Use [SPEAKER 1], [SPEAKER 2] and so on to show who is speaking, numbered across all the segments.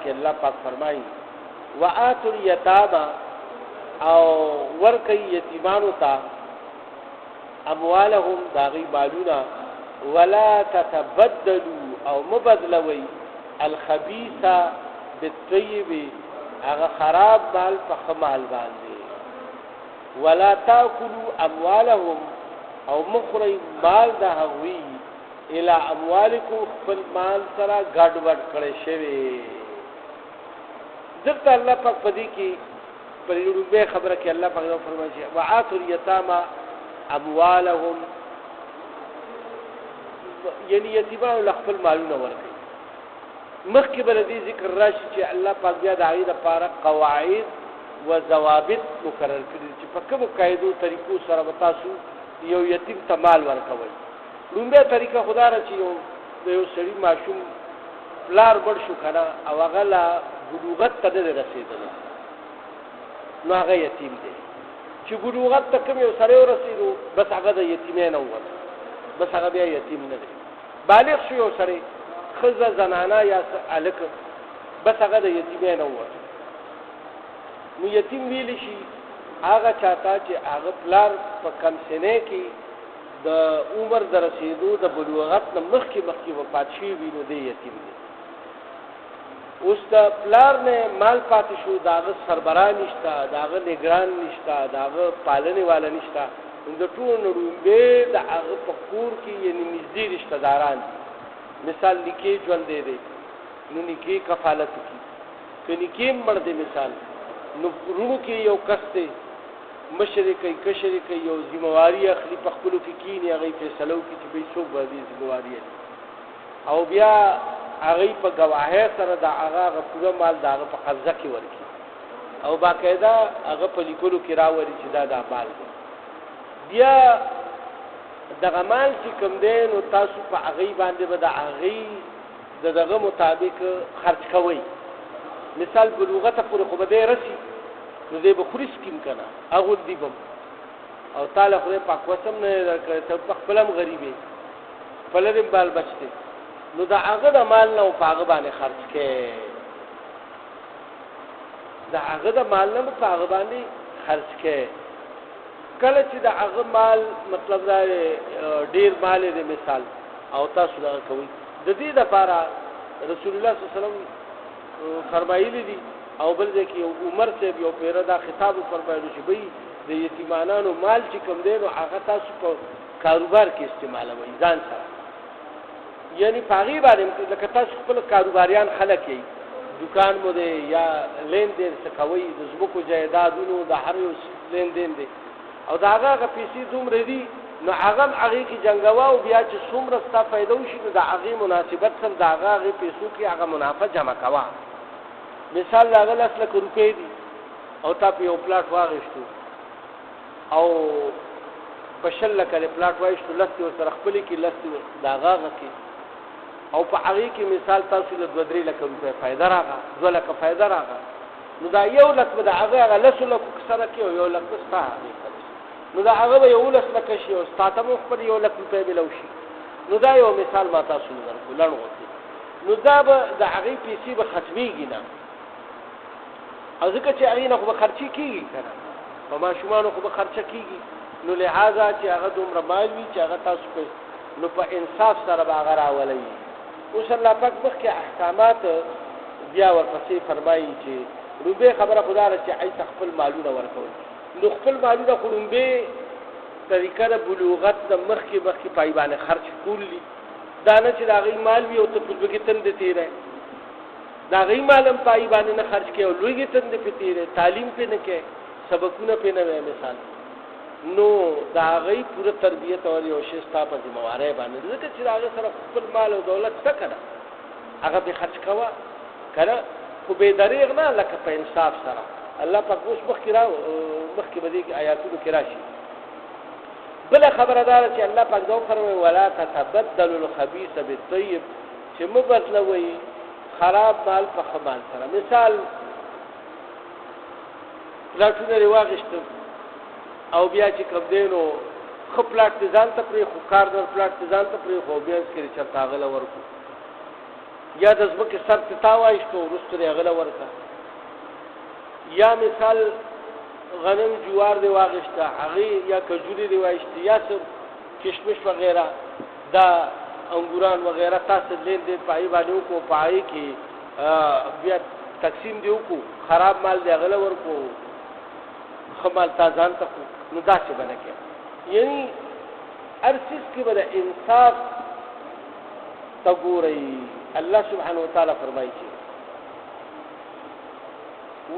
[SPEAKER 1] کې الله پاک فرمایي وآتوا اليتامى او ورکی یتیمانو ته اموالهم داغي مالونا ولا تتبدلوا او مبدلوي الخبيث بالطيب هغه خراب مال په مال باندې ولا تاكلوا اموالهم او مخري مال د هغوی الى اموالکم خپل مال سره ګډوډ کړي شوی ځکه الله پاک پدې کې پرېړو خبره کې الله پاک فرمایي وآتوا اليتامى اموالهم یعنی یتیمان خپل مالونه ورکړي مخکې بل دې ذکر راشي چې الله پاک بیا د عید لپاره قواعد و ضوابط مقرر کړي چې په کومو قاعدو طریقو سره تاسو یو یتیم ته مال ورکوي لومبه طریقه خدا را چې یو سړي ماشوم پلار بڑ شو کنه او هغه لا بلوغت ته نه رسیدل نو هغه یتیم دی چې بلوغت ته کوم یو سره ورسېدو بس هغه د یتیمه نه وته بس هغه بیا یتیم نه دی بالغ شو یو سره خزه زنانه یا الک بس هغه د یتیمه نه وته نو یتیم ویل شي هغه چاته چې هغه پلار په کم سنه کې د عمر در رسیدو د بلوغت نه مخکې وفات شي وینو دی یتیم دی اوس د پلار نه مال پاتې شو داغه سربراه نشته داغه نگران نشته داغه پالنې والا نشته د ټول نړۍ د هغه په کور کې یعنی نږدې رشتہ داران مثال لیکي ژوند دی نو نکي کفالت کی کني کې مړ دی مثال نو ورونو کې یو کس دی مشرکې کشرکې یو ذمہواری اخلي په خپل کې کینی هغه فیصلو کې چې به څوک باندې ذمہواری او بیا هغه په گواهی سره د هغه پوره مال دغه په قبضه کې ورکی او باقاعده هغه په لیکلو کې راوړي چې دا مال دی بیا دغه مال چې کوم دی نو تاسو په هغه باندې به د هغه دغه مطابق خرج کوئ مثال بلوغت پورې خو به رسی نو دې به خوري سکیم کنه هغه دی بم او تعالی خو په قسم نه درکړ ته خپلم غریبې فلرم بال بچته نو دا هغه د مال نه په هغه باندې خرج کې دا هغه د مال نه په هغه باندې خرج کې کله چې دا هغه مال مطلب دا ډیر مال دی مثال او تاسو دا کوي د دې لپاره رسول الله صلی الله علیه وسلم فرمایلی دي او بل ځکه عمر سے یو پیره دا خطاب فرمایلی چې بي د یتیمانو مال چې کوم دی نو هغه تاسو په کاروبار کې استعمالوي ځان سره یعنی پاغي باندې لکه تاسو خپل کاروباریان خلک یې دکان مو دی یا لین دین څه کوي د زبکو جایدادونو د هر یو لین دین دی او دا هغه پیسې دومره دي نو هغه کې جنگوا او بیا چې څومره ستا فائدہ وشي نو د هغه مناسبت سره د هغه پیسو کې هغه منافع جمع کوا مثال هغه 10 لک روپۍ دي او تا په یو پلاټ واغښتو او بشل لک له پلاټ واغښتو لسته سره خپل کې لسته د هغه کې او په هغه کې مثال تاسو له 2-3 لک روپۍ فائدہ راغله 2 لک فائدہ راغله نو دا یو لک به د هغه لسو لک سره کې یو لک ستا نو دا هغه به یو لک لک شي او ستاتم خپل یو لک روپۍ ملو شي نو دا یو مثال ما تاسو درکو لړغوتی نو دا به د هغه پیسې به ختميږي نه او ځکه چې هغه نه خو به خرچي کیږي کنه په ماشومانو خو به خرچه کیږي نو لہذا چې هغه دومره مال وي چې هغه تاسو په نو په انصاف سره به هغه راولي اوس الله پاک مخکې احکامات بیا ورپسې فرمایي چې روبه خبره خدا را چې ای خپل مالونه ورکوي نو خپل مالونه خلومبه طریقه د بلوغت د مخکې پای باندې خرج کولی دا نه چې دا غي مال وي او ته په کې تند تیرې دا غي مالم پای باندې نه خرج کې او لوی تند په تیرې تعلیم په نه کې سبقونه په نه مثال نو دا غي پوره تربیت او یو شستا په ذمہواره باندې ځکه چې هغه سره خپل مال او دولت څه کړه هغه به خرج کوا کړه خو به دریغ نه لکه په انصاف سره الله پاک اوس مخکې بدی آیاتونو کې راشي بل خبردار چې الله پاک دا فرمایي ولا تتبدلوا الخبيث بالطيب چې مبدلوي خراب مال په خمال سره مثال پلاټونه ریواغشت او بیا چې کوم دینو خپلات ځان ته پرې خو کار در پلاټ ځان ته پرې خو بیا چې چرته غل ورکو یا د ځمکې سر ته تاوایستو وروسته د هغه له ورکړه، یا مثال غنم جوار دی واغشته هغې یا کجوري دی واغشته یا څه کشمش وغیره دا انګوران وغیره تاسو لین دین پای باندې وکړو، پای کې بیا تقسیم دی وکړو، خراب مال دی هغه له ورکړو، ښه مال تا ځان ته کړو، نو داسې به نه کوې. یعنی هر څیز کې به د انصاف ته ګورئ. الله سبحانه وتعالی فرمایي چې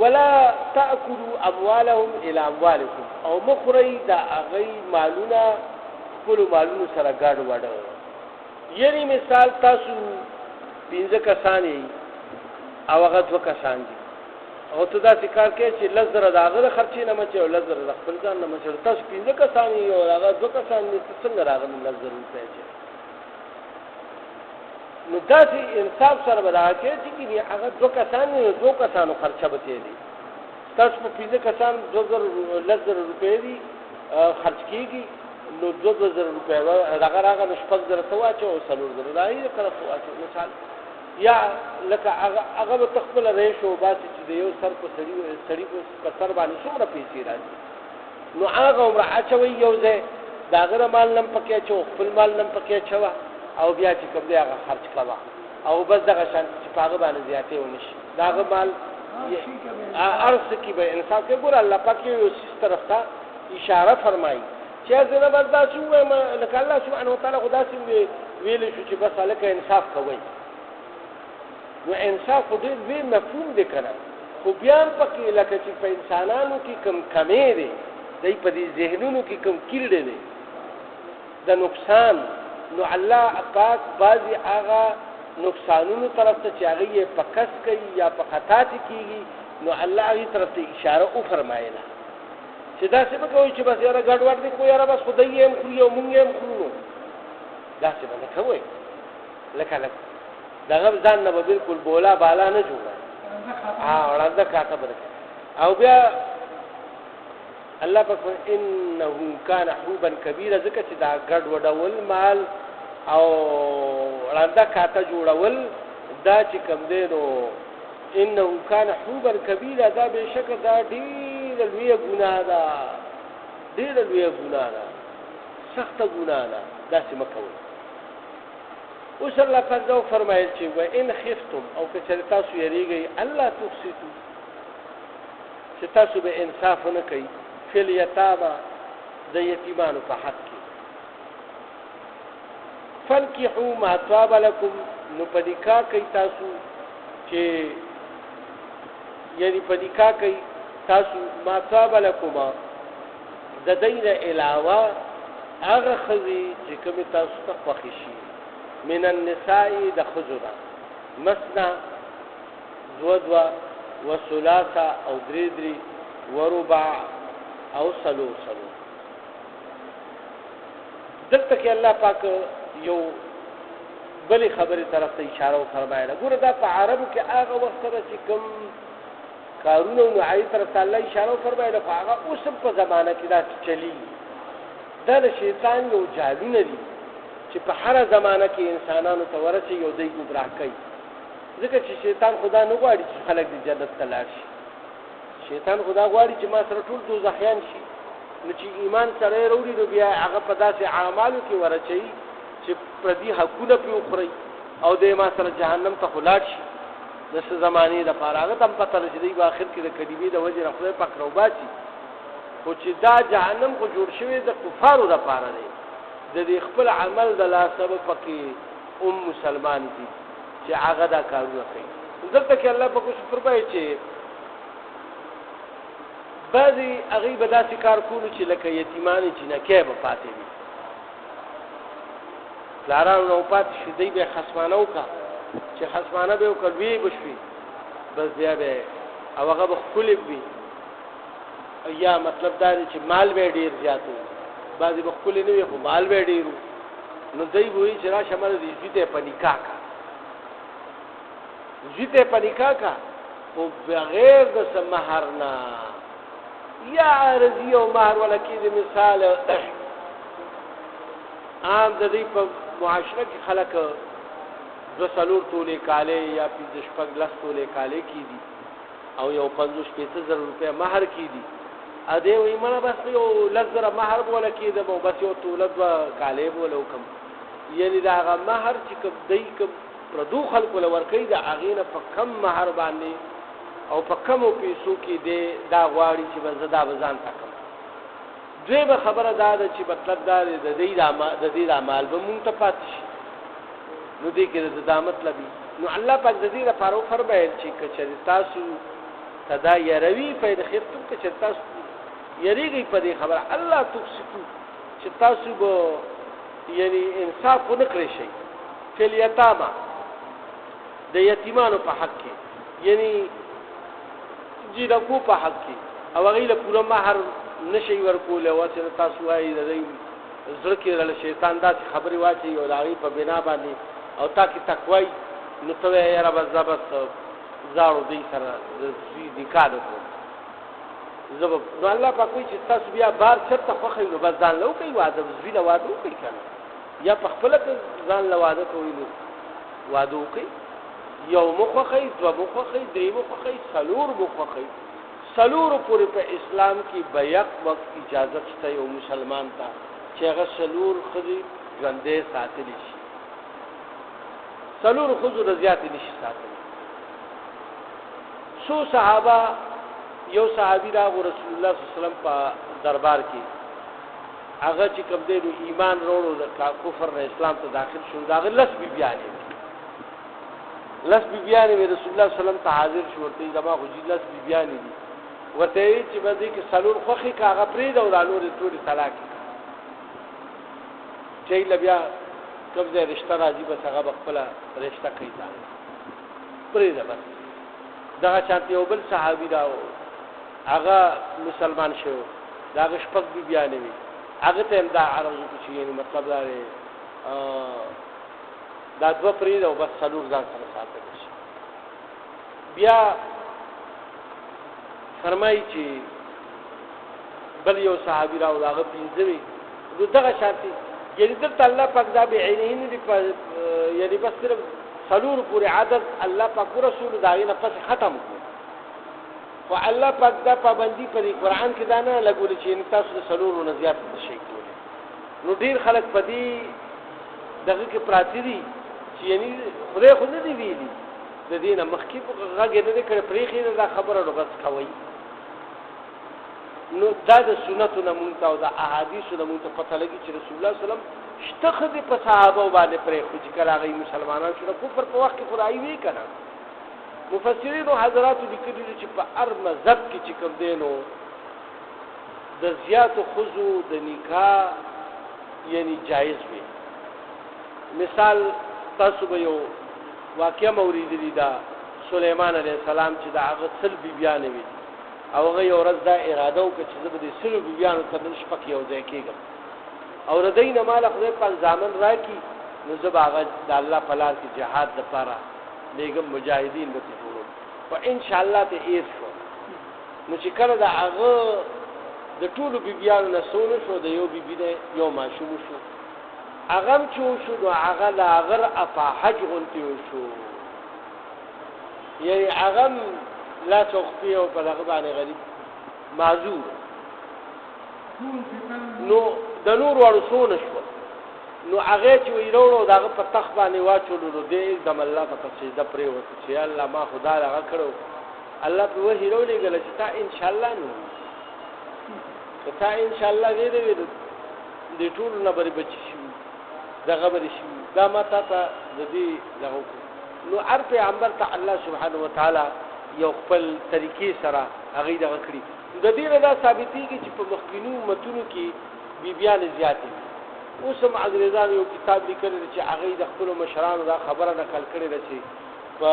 [SPEAKER 1] ولا تأكلوا اموالهم الى اموالكم، او مخورئ د هغوی مالونه خپلو مالونو سره ګډ وډ. یعنی مثال تاسو 15 کسان یې او هغه 2 کسان دي، او ته داسې کار کوې چې 10 زره د هغه د خرچې نه مچې او 10 زره د خپل ځان نه مچې. تاسو 15 کسان یې او هغه 2 کسان دي، څنګه راغلي 10 زره روپۍ چې؟ نو داسې انصاف سره به دغه کوې چې هغه 2 کسان دي، نو 2 کسانو خرچه به تېري. تاسو په 15 کسان 10 زره روپۍ دي خرچ کېږي، نو 2 زره روپۍ هغه راغله، نو 6 زره ته واچوه او 4 زره د هغې کله ته واچوه مثال. یا لکه هغه به ته خپله ریش وباسې چې د یو سر په سړي په سر باندې څومره پیسې راځي، نو هغه عمره اچوئ یو ځای، د هغه د مال نه هم پکې اچوه، خپل مال نه هم پکې اچوه، او بیا چې کوم دی هغه خرچ کوه، او بس دغه شان چې په هغه باندې زیاتې ونه شي. د هغه مال هر څه کې به انصاف کوي. ګوره الله پاک یو څیز طرف ته اشاره فرمایي چې زه نه بس داسې ووایم، لکه الله سبحانه وتعالی خو داسې ویلی شو چې بس هلکه انصاف کوئ. نو انصاف خو ډېر لوی مفهوم دی که نه، خو بیا هم پکې لکه چې په انسانانو کې کوم کمی دی، دی په دې ذهنونو کې کوم کیړی دی د نقصان، نو الله پاک بعضې هغه نقصانونو طرف ته چې هغه یې په کس کوي یا په خطا ته کېږي، نو الله هغې طرف ته اشاره وفرمایله چې داسې به کوئ چې بس یاره ګډوډ دی، خو یاره بس خدای یې هم خوري او مونږ یې هم خورو، داسې به نه کوئ. لکه دغه ځان نه به بلکل بولا بالا نه جوړه، ړنده کاته به او بیا الله پاک انه کان حوبا کبیره، ځکه چې دا ګډ وډول مال او ړنده کاته جوړول دا چې کوم دی نو انه کان حوبا کبیره، دا بېشکه دا ډېره لویه ګناه ده، ډېره لویه ګناه ده، سخته ګناه ده، داسې مه کوئ. اوس الله پاک دا فرمایل چې وان خفتم، او که چېرې تاسو یېرېږئ الله تقسطو چې تاسو به انصاف ونه کوئ فی الیتامى د یتیمانو په حق کې، فانکحوا ما طاب لکم، نو په نکاح کوي تاسو چې یعنی په نکاح کوي تاسو ما طاب لکم د دې نه علاوه هغه ښځې چې کومې تاسو ته خوښې شي، من النساء د ښځو نه، مثنى 2 وثلاثه او 3 وربع او 4. دلته کې الله پاک یو بلې خبرې طرف ته اشاره وفرمایله. ګوره دا په عربو کې هغه وخت سره چې کوم کارونه نو هغې طرف ته الله اشاره وفرمایله، خو هغه اوس هم په زمانه کې داسې چلېږي. دا د شیطان یو جالونه دي چې په هره زمانه کې انسانانو ته ورسي او دوی ګمراه کوي، ځکه چې شیطان خدا نه غواړي چې خلک د جنت ته لاړ شي. شیطان خدا غواړي چې ما سره ټول دوزخیان شي، نو چې ایمان سره یې راوړي نو بیا هغه په داسې اعمالو کې ورچوي چې پردي حقونه پرې وخورئ او دی ما سره جهنم ته خو لاړ شي د څه زمانې دپاره. هغه ته هم پته ده چې دوی به آخر کې د کلمې د وجې نه خدای پاک راوباسي، خو چې دا جهنم خو جوړ شوی د کفارو دپاره دی، د دې خپل عمل د لاسه به پکې مسلمان دي چې هغه دا کارونه کوي. دلته کې الله پاک اوس فرمایي چې بعضې هغوی به داسې کار کولو چې لکه یتیمانې جینکۍ به پاتې وي، پلارانو نه پاتې شي، دوی به یې خصمانه وکړه، چې خصمانه به یې وکړه لویې به شوي، بس بیا به او هغه به ښکلې وي، یا مطلب دا دی چې مال به یې ډېر زیات و، بعضې به ښکلې نه وي خو مال به یې ډېر و، نو دوی به وایي چې راشه مله دې زوی ته یې په نکاح کړه، زوی ته یې په نکاح کړه خو بغیر د څه مهر نه، یا عارضي او مهر ولکې د مثال عام د دوی په معاشره کې خلک دو سلور تولې کالې یا 15 تولې کالې کیدي او یو 50-50 روپیا مہر کیدي ا دې وای مړه بس یو لزر مہر بوله کیده مو بس یو تولد و کالې بوله کوم یعنی دا هغه مہر چې کوم دای کوم پردو خلق ول ورکی دا اغینه په کم مہر باندې او په کمو پیسو کې دی دا غواړي چې بزدا بزان تکم دوی به خبره ده چې مطلب دا د دې د مال به مونږ ته پاتې شي نو دې کې دا مطلب نو الله پاک د دې لپاره فرمایي چې کچې تاسو تدا يروي فائدې خفتم کچې تاسو یریږي په دې خبره الله تقسطو چې تاسو به یعنی انصاف ونکړئ شي فل یتامى د یتیمانو په حق کې یعنی جیرکو په حق کې او غیله پوره مہر نشي ورکول او چې تاسو وايي د دې زړه کې له شیطان دا خبري واچي او داغي په بنا باندې او تاکي تقوی نو ته یې رب ضبط زاړو دې سره د نکاح وکړو زبب نو الله په کوئی چې تاسو بیا بار چرته خوخه نو بس ځان لو کوي واده زویله واده کوي کنه یا په خپل ځان له واده کوي نو واده کوي یو مخخی دو مخخی درې مخخی سلور مخخی سلور پورې په اسلام کې بیق وقت اجازه شته یو مسلمان ته چې هغه سلور خدي ژوندې ساتلی شي سلور خذو رضیات نشي ساتلی سو صحابه یو صحابي دا رسول الله صلی الله علیه وسلم په دربار کې هغه چې کوم دی ایمان وروړو د کفر نه اسلام ته داخل شو دا لس بیان لس بیان رسول الله صلی الله علیه وسلم ته حاضر شو ورته دما خو لس بیان دي ورته چې باندې کې سلور خوخي کاغه پرې دا ورانو ټول طلاق چې لبیا کوم ځای رشتہ راځي بس هغه خپل رشتہ کوي دا پرې دا بس دا چاته یو بل صحابي دا هغه مسلمان شو دا شپږ بیان وي هغه ته دا عرض کوي یعنی مطلب دا دا دو پرې دا بس سلور ځان سره ساتل شي بیا فرمایي چې بل یو صحابي راو هغه پینځوي دغه شانتي یعنی د الله پاک دا به عینین دی یعنی بس صرف سلور پورې عدد الله پاک رسول داغه پس ختم کړ خو الله پاک دا پابندي پر قرآن کې دا نه لګول چې تاسو سلور او زیات شي کولی نو ډیر خلک پدې دغه کې پراتی دي چې یعنی خدای خو نه دی ویلي د دینه مخکې غږ نه کړ پرې خیر دا خبره وګت کوي نو دا د سنتو نمونته او د احادیثو نمونته پته لګي چې رسول الله صلی الله علیه وسلم شتخذ په صحابه باندې پرې خو چې کله هغه مسلمانان شو کفر په وخت کې خدای وی کړه مفسرین او حضرات لیکلي چې په هر مذهب کې چې کوم دینو د زیات خذو د نکاح یعنی جایز وي مثال تاسو به یو واقعا موریدلی دا سليمان عليه السلام چې دا هغه سلبي بیان وي او هغه یو ورځ دا اراده وکړه چې زه به د سلبي بیان ته شپک یو ځای کېږم او ردین مال خدای په ځامن راکی نو زه هغه د الله په لار کې jihad لپاره لګم مجاهدین به ټولو په ان شاء الله ته ایز شو نو چې کله دا هغه د ټولو بیبیانو نه سونه شو د یو بیبی نه یو ماشوم شو هغه چې شو نو هغه لا غر اپا حج غونتی شو یعنی هغه لا تخفي او په دغه باندې غریب معذور نو د نور ورسونه شو نو هغه چې ویلوړو دغه په تخ باندې واچولو نو دې دم الله په سجده پرې وته چې الله ما خدا هغه کړو الله په وحی وروړي ګل چې تا ان شاء الله نو تا ان شاء الله دې ټول نه بری بچی شي دغه بری شي دا ماته ته دې دغه نو هر پیغمبر ته الله سبحانه و تعالی یو خپل طریقې سره هغه دغه کړی د دې نه ثابتېږي چې په مخکینو متونو کې بیبیان زیاتې اوس هم انګريزانو یو کتاب لیکلی چې هغه د خپل مشرانو دا خبره نقل کړې ده چې په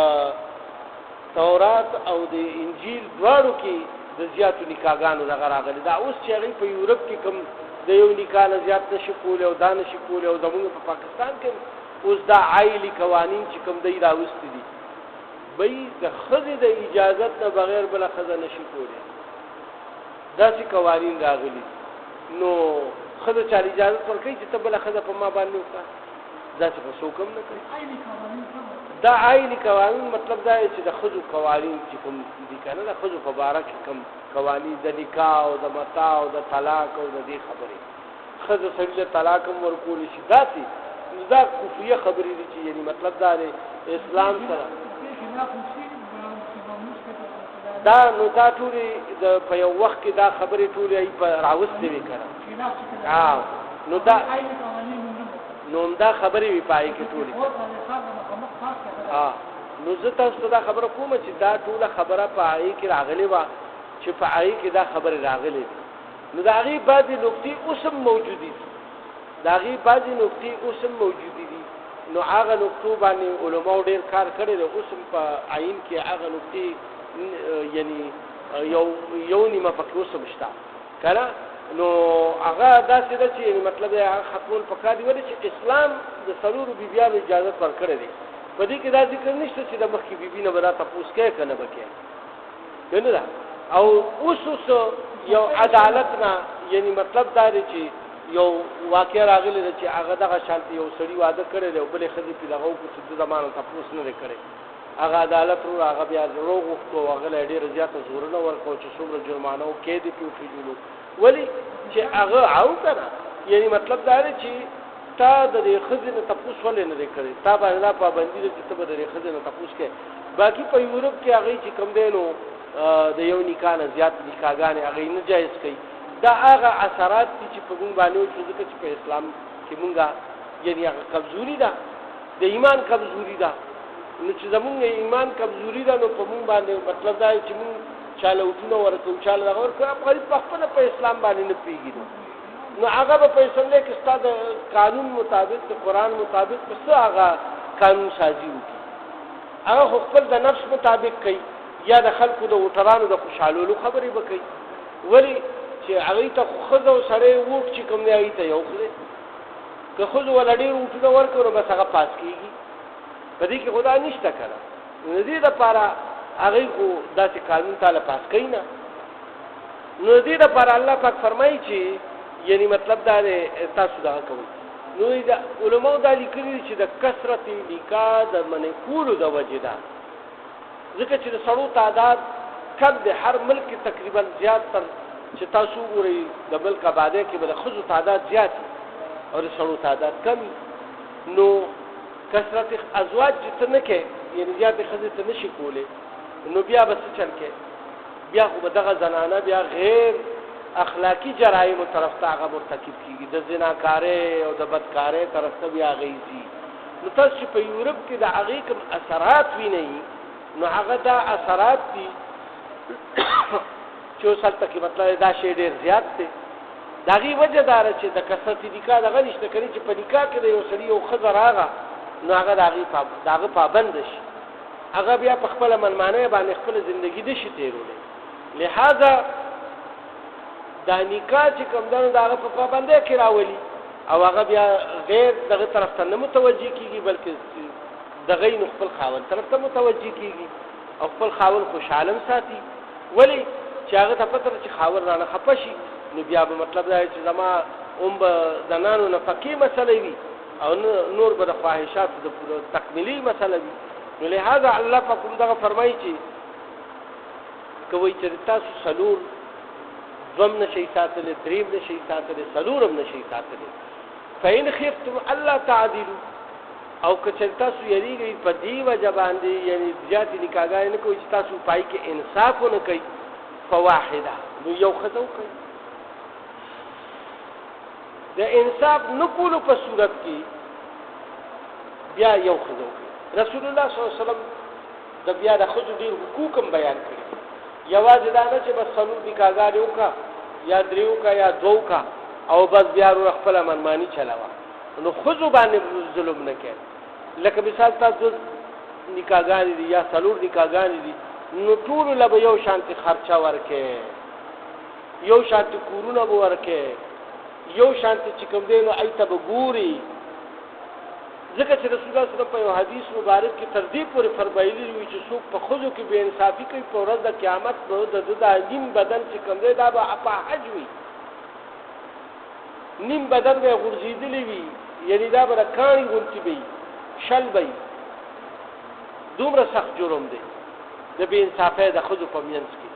[SPEAKER 1] تورات او د انجیل دواړو کې د زیاتو نکاحګانو دغه راغلي دا اوس چې هغه په یورپ کې کوم د یو نکاح نه زیات نشي کولی او دا نشي کولی او زموږ په پاکستان کې اوس دا عائلي قوانین چې کوم دی راوستي دي بې د خزې د اجازت نه بغیر بل خزه نشي کولی داسې قوانین راغلي نو خزه چا اجازه ورکړي چې ته بل خزه په ما باندې وکړه داسې په څوک هم نه کوي دا عین قوانین مطلب دا چې د خزو قوانین چې کوم دي کنه د خزو په باره کې کوم قوانین د نکاح او د متاع او د طلاق او د دې خبرې خزو سړي طلاق هم ورکول شي داسې دا کفریه خبرې دي چې یعنی مطلب دا دی اسلام سره دا نو دا ټولې په یو وخت کې دا خبرې ټولې په راوستې وي کړه نو دا خبرې وي پای کې ټولې نو زه تاسو ته دا خبره کوم چې دا ټوله خبره پای کې راغلې و چې پای کې دا خبره راغلې نو دا غي بعضې نقطې اوسم موجودي دي نو هغه نقطو باندې علماء ډېر کار کړی دی اوسم په عین کې هغه نقطې یعنی یو نیمه پکې اوسم شته کنه نو هغه داسې ده چې مطلب یې هغه ختمول پکار دی ولې چې اسلام د څلورو بیبیانو اجازه ورکړی دی په دې کې دا ذکر نشته چې د مخکې بیبي نه به دا تپوس کوي که نه به کوي کنه ده او اوس یو عدالت نه یعنی مطلب دا دی چې یو واقع راغلی ده چې هغه دغه شانتي یو سړي واده کړی دی او بلې ښځې پې دغه وکړو چې د زمانه تپوس نه دی کړی هغه عدالت هغه بیا روغ وغوښتو هغه له ډېره زیاته زورونه ورکړو چې څومره جرمانه او قید یې پې وټېدلو ولې چې هغه او که نه یعنی مطلب دا دی چې تا د دې ښځې نه تپوس ولې نه دی کړی تا باندې دا پابندي ده چې ته به د دې ښځې نه تپوس کوې باقي په یورپ کې هغوی چې کوم دی نو د یو نکاح نه زیات نکاحګانې هغوی نه جایز کوي دا هغه اثرات دي چې په مونږ باندې وشو ځکه چې په اسلام کې مونږه یعنی هغه کمزوري ده د ایمان کمزوري ده نو چې زمونږ ایمان کمزوري ده نو په مونږ باندې مطلب دا چې مونږ چاله وټونه ورکوو چاله دغه ورکوو غریب په خپله په اسلام باندې نه پوهېږي نو هغه به په اسمبلی کې ستا د قانون مطابق د قرآن مطابق په څه هغه قانون سازي وکړي هغه خو خپل د نفس مطابق کوي یا د خلکو د وټرانو د خوشحالولو خبرې به کوي ولې چې هغوی ته خو ښځه او سړی ووټ چې کوم دی هغوی ته یو خو دی که ښځو والا ډېر وټونه ورکړو نو بس هغه پاس کېږي په دې کې خو دا نشته که نه نو د دې دپاره هغوی خو داسې قانون تاله پاس کوي نه نو د دې دپاره الله پاک فرمایي چې یعنی مطلب دا دی تاسو دغه کوئ نو د علماو دا لیکلي دي چې د کثرت نکاح د منع کولو د وجې ده ځکه چې د سړو تعداد کم دی هر ملک کې تقریبا زیات تر چې تاسو وګورئ د ملک آبادۍ کې به د ښځو تعداد زیات او د سړو تعداد کم نو کثرت ازواج چې ته نه کوې یعنې زیاتې ښځې ته نه شي کولی نو بیا به څه چل کوې بیا خو به دغه زنانه بیا غیر اخلاقی جرایمو طرف ته هغه مرتکب کېږي د زناکارۍ او د بدکارۍ طرف ته بیا هغې ځي نو تاسو چې په یورپ کې د هغې کوم اثرات وینئ نو هغه دا اثرات دي چې اوس هلته کې مطلب دا شی ډېر زیات دی د هغې وجه دا ده چې د کثرت نکاح دغه نشته کنې چې په نکاح کې د یو سړي یو ښځه راغه نو هغه د هغه پابنده شي هغه بیا په خپله منمانۍ باندې خپله زندګي نه شي تېرولی لہذا دا نکاح چې کوم ده نو د هغه په پابندۍ کې راولي او هغه بیا غیر دغه طرف ته نه متوجه کېږي بلکې دغه نو خپل خاوند طرف ته متوجه کېږي او خپل خاوند خوشحاله هم ساتي ولې چې هغه ته پته ده چې خاوند رانه خفه شي نو بیا به مطلب دا چې زما به زنانو نفقې مسله وي او نور به د خواهشاتو د پوره تکمیلي مسله وي نو لهذا الله پاک هم دغه فرمایي چې که وایي چې تاسو څلور دوم نشئ ساتلی دریم نشئ ساتلی څلورم نشئ ساتلی فإن خفتم الله تعدلو او که چېرې تاسو یریږئ په دې وجه باندې یعنې زیاتې نکاحګانې نه کوئ چې تاسو پای کې انصاف ونه کوئ فواحده نو یو ښځه وکړئ د انصاف نه کولو په صورت کې بیا یو ښځه وکړئ رسول الله صلی الله علیه وسلم د بیا د ښځو ډېر حقوق هم بیان کړي یوازې دا نه چې بس څلور نکاحګانې وکړه یا درې وکړه یا دوه وکړه او بس بیا ورو خپله منماني چلوه نو ښځو باندې ظلم نه کوي لکه مثال تا دوه نکاحګانې دي یا څلور نکاحګانې دي نو ټولو له به یو شانتې خرچه ورکړې یو شانتې کورونه به ورکړې یو شانتې چې کوم دی نو هغې ته به ګوري ځکه چې رسول الله صلی الله علیه وسلم په یو حدیث مبارک کې تر دې پورې فرمایلي وي چې څوک په ښځو کې بې انصافي کوي په ورځ د قیامت به د ده دا نیم بدن چې کوم دی دا به اپاحج وي نیم بدن به یې غورځېدلی وي یعنې دا به د کاڼي غوندې به وي شل به دومره سخت جرم دی د بې انصافۍ د ښځو په منځ کې.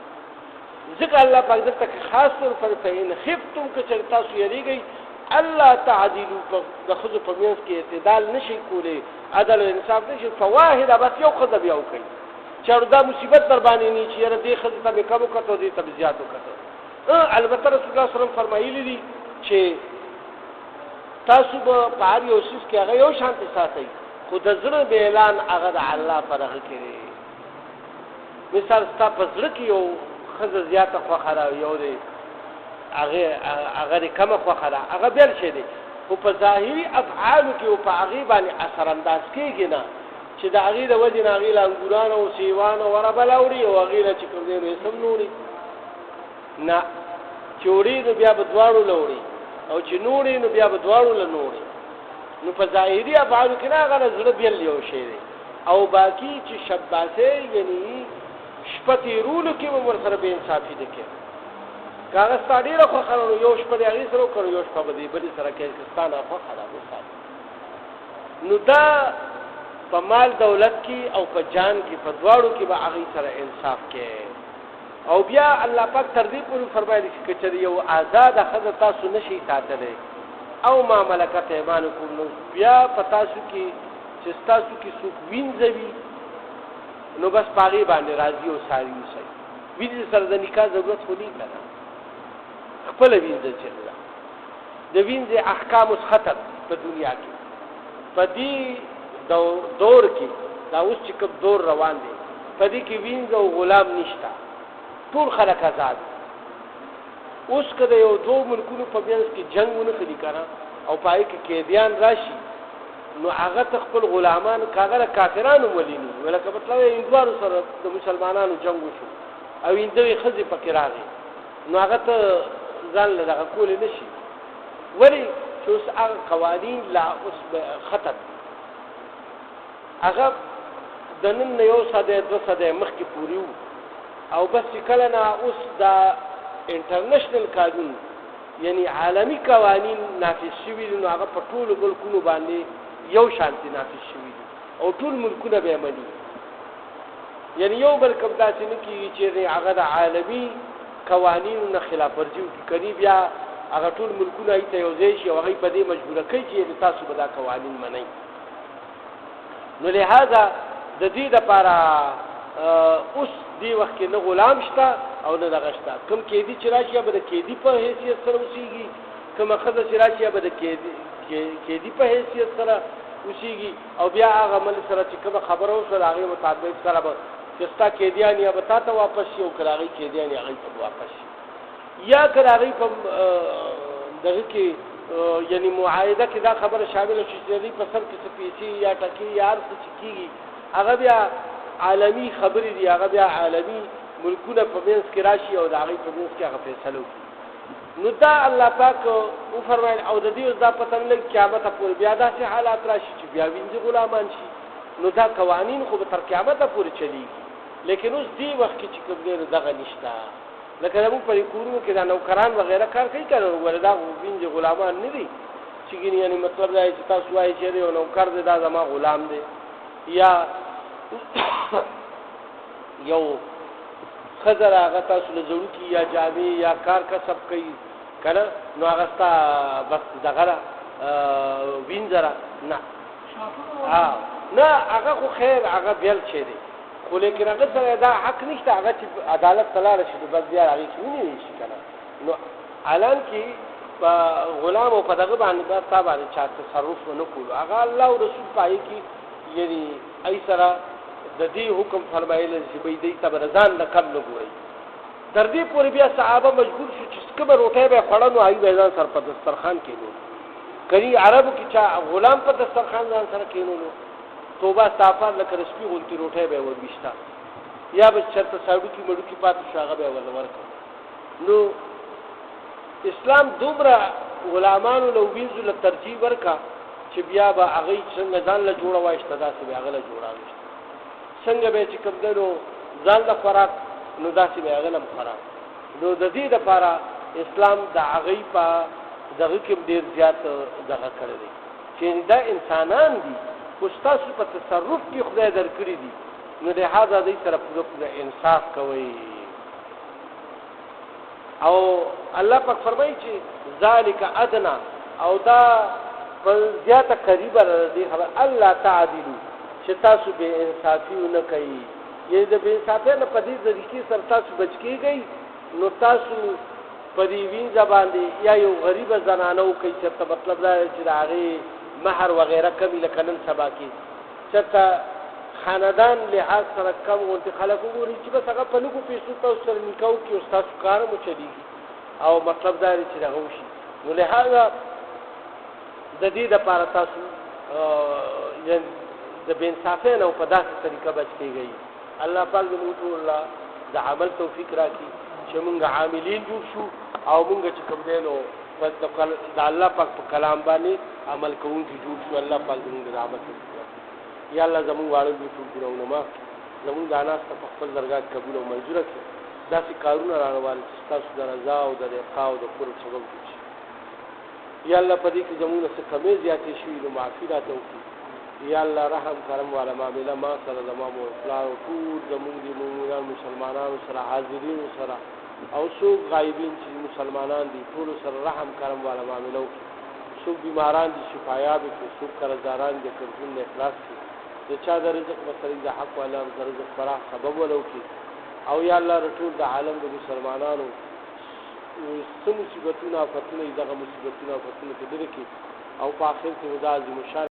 [SPEAKER 1] ځکه الله پاک دلته خاص طور پر فإن خفتم که چېرې تاسو یېرېږئ الله تعدیلو د ښځو په منځ کې اعتدال نشئ کولی، عدل او انصاف نشئ، فواحده بس یو ښځه بیا وکړئ چې دا مصیبت در باندې نه چې یاره دې ښځې ته مې کم وکړه دې ته مې زیات وکړه. البته رسول الله صلی الله علیه وسلم فرمایلي دي چې تاسو به په هر یو څیز کې هغه یو شانتې ساتئ، خو د زړه به اعلان هغه د الله په هغه کې دی. مثال ستا په زړه کې یو ښځه زیاته خوښه ده، یو دی هغه د کمه خوښه ده، هغه بل شی دی، خو په ظاهري افعالو کې او په هغې باندې اثرانداز کېږي نه چې د هغې د وجې نه هغې له انګورانو او سیوانو وربله وړي او هغې له چې کوم دی نو یې سم نه وړي، نه چې وړي نو بیا به دواړو له وړي او چې نوړي نو بیا به دواړو له نوړي. نو په ظاهري افعالو کې نه هغه د زړه بېل یو شی دی. او باقي چې شباسۍ یعنې شپه تېرولو کې به ورسره بې انصافي ده کوي. که هغه ستا ډېره خوښه ده نو یو شپه د هغې سره وکړو، یو شپه به د بلې سره کوي که ستا ناخوښه ده مثال. نو دا په مال دولت کې او په جان کې په دواړو کې به هغې سره انصاف کوي. او بیا الله پاک تر دې پورې فرمایلی چې که چېرې یو آزاده ښځه تاسو نشئ ساتلی او ما ملکت ایمانکم، نو بیا په تاسو کې چې ستاسو کې څوک وینځوي نو بس په هغې باندې راضي او ساري اوسئ. وینځې سره د نکاح ضرورت خو نه وي که نه، خپله وینځه چې ده د وینځې احکام اوس ختم په دنیا کې. په دې دور کې دا اوس چې کوم دور روان دی په دې کې وینځه او غلام نشته، ټول خلک آزاد. اوس که د یو دوه ملکونو په منځ کې جنګ ونښلي که نه او په هغې کې قیدیان راشي نو هغه ته خپل غلامان که هغه د کافرانو ولیني، لکه مطلب یې هندوانو سره د مسلمانانو جنګ وشو او هندوې ښځې پکې راغې نو هغه ته ځان له دغه کولی نه شي. ولې چې اوس هغه قوانین لا اوس ختم، هغه د نن نه یو سده دوه سده مخکې پورې وو او بس چې کله نه اوس دا انټرنیشنل قانون یعنی عالمي قوانین نافذ شوي دي نو هغه په ټولو ملکونو باندې یو شانتي نافذ شوي دي او ټول ملکونه به یې مني. یعنی یو بل کوم داسې نه کېږي چې هغه د عالمي قوانینو نه خلاف ورزي وکړي، کني بیا هغه ټول ملکونه هغې ته یو ځای شي او هغوی په دې مجبوره کوي چې تاسو به دا قوانین منئ. نو لهذا د دې دپاره اوس دې وخت کې نه غلام شته او نه دغه شته. کوم قیدي چې راشي یا به د قیدي په حیثیت سره اوسېږي، کومه ښځه چې راشي یا به د قیدي په حیثیت سره اوسېږي او بیا هغه مل سره چې کومه خبره وشوه د هغې مطابق سره به چې ستا قیدیان یا به تا ته واپس شي او که د هغې قیدیان یا هغوی ته به واپس شي، یا که د هغوی په دغه کې یعنی معاهده کې دا خبره شامله شي چې د دوی په سر کې څه پیسې یا ټکې یا هر څه چې کېږي هغه بیا عالمي خبرې دي، هغه بیا عالمي ملکونه په منځ کې راشي او د هغوی په منځ کې هغه فیصله وکړي. نو دا الله پاک وفرمایل او د دې اوس دا پته نه لګي قیامته پورې بیا داسې حالات راشي چې بیا وینځي غلامان شي، نو دا قوانین خو به تر قیامته پورې چلیږي. لیکن اوس دې وخت کې چې کوم دی نو دغه نشته. لکه زموږ په کورونو کې دا نوکران وغیره کار کوي که نه، وګوره دا وینځي غلامان نه دي چې یعنې مطلب دا چې تاسو وایئ چې یو نوکر دی دا زما غلام دی، یا یو ښځه هغه تاسو له زړوکي یا جامې یا کار کسب کوي که نه نو هغه ستا بس دغه ده وینځه نه نه هغه خو خیر هغه بېل شی دی، خو لیکن هغه سره دا حق نشته هغه چې عدالت ته لاړه شي نو بس بیا هغې کې ونیول شي که نه. نو الان کې په غلام او په دغه باندې به تا باندې چا تصرف ونه کولو، هغه الله او رسول په هغې کې یعنې ای سره د دې حکم فرمایلی چې به دوی ته به د ځان نه کم نه ګورئ. تر دې پورې بیا صحابه مجبور شو چې کومه روټۍ به یې خوړه نو هغوی به یې ځان سره په دسترخوان کېنولو. کني عربو کې چا غلام په دسترخوان ځان سره کېنولو توبه استغفار لکه د سپي غوندې روټۍ به یې وربیشته، یا به چېرته ساړوکي مړوکي پاتې شو هغه به یې ورله ورکړه. نو اسلام دومره غلامانو له وینځو له ترجیح ورکړه چې بیا به هغوی څنګه ځان له جوړه وایسته داسې به هغه له جوړه وایسته، څنګه به چې کوم دی نو ځان له خوراک نو داسې به هغه نه خوراک. نو د دې دپاره اسلام د هغوی په دغه کې ډېر زیات دغه کړی دی چې دا انسانان دي خو ستاسو په تصرف کې خدای درکړي دي نو لہذا دې سره پوره انصاف کوي. او الله پاک فرمایي چې ذالک ادنا او دا په زیاته قریبه دې خبر الله تعالی چې تاسو به انصافي نه کوي. یې د به انصافه نه په دې ذریعہ سره تاسو بچ کیږئ نو تاسو په دې وین زبان دي یا یو غریب زنانه او کوي چې مطلب دا چې راغي مہر وغیرہ کمی لکه نن سبا کې چې خاندان لحاظ سره کم ورته خلک وګوري چې بس هغه په لګو پیسو تاسو سره نکاو کې او تاسو کار مو چلیږي او مطلب دا چې راغو شي. نو لہذا د دې لپاره تاسو د بے انصافۍ نه په داسې طریقه بچ کیږئ. الله پاک دې موږ ټول د عمل توفیق راکړي چې موږ عاملین جوړ شو او موږ چې کوم دی نو د الله پاک په کلام باندې عمل کوونکي جوړ شو. الله پاک دې موږ د عمل توفیق راکړي. یا الله زموږ واړه دې ټول ګناهونه معاف کړي، زموږ د اناس په خپل درګاه قبول او منظور کړي. داسې کارونه راوړل چې تاسو د رضا او د لقا او د قرب سبب شي. یا الله په دې کې زموږ څخه کمې زیاتې شوي نو معافي راته وکړي. یا الله رحم کرم والا معامله ما سره زما مو افلاح او ټول زموږ د مومنان مسلمانانو سره حاضرینو سره او څوک غایبین چې مسلمانان دي ټول سره رحم کرم والا معامله وکړي. څوک بیماران دي شفایاب کړي، څوک قرضداران دي قرضونه اخلاص کړي، د چا د رزق مسلې د حق والا د رزق فراخ سبب ولوکړي. او یا الله رسول د عالم د مسلمانانو څه مصیبتونه او فتنې دغه مصیبتونه او فتنې کې درکې او په آخر کې ودا عظیم شان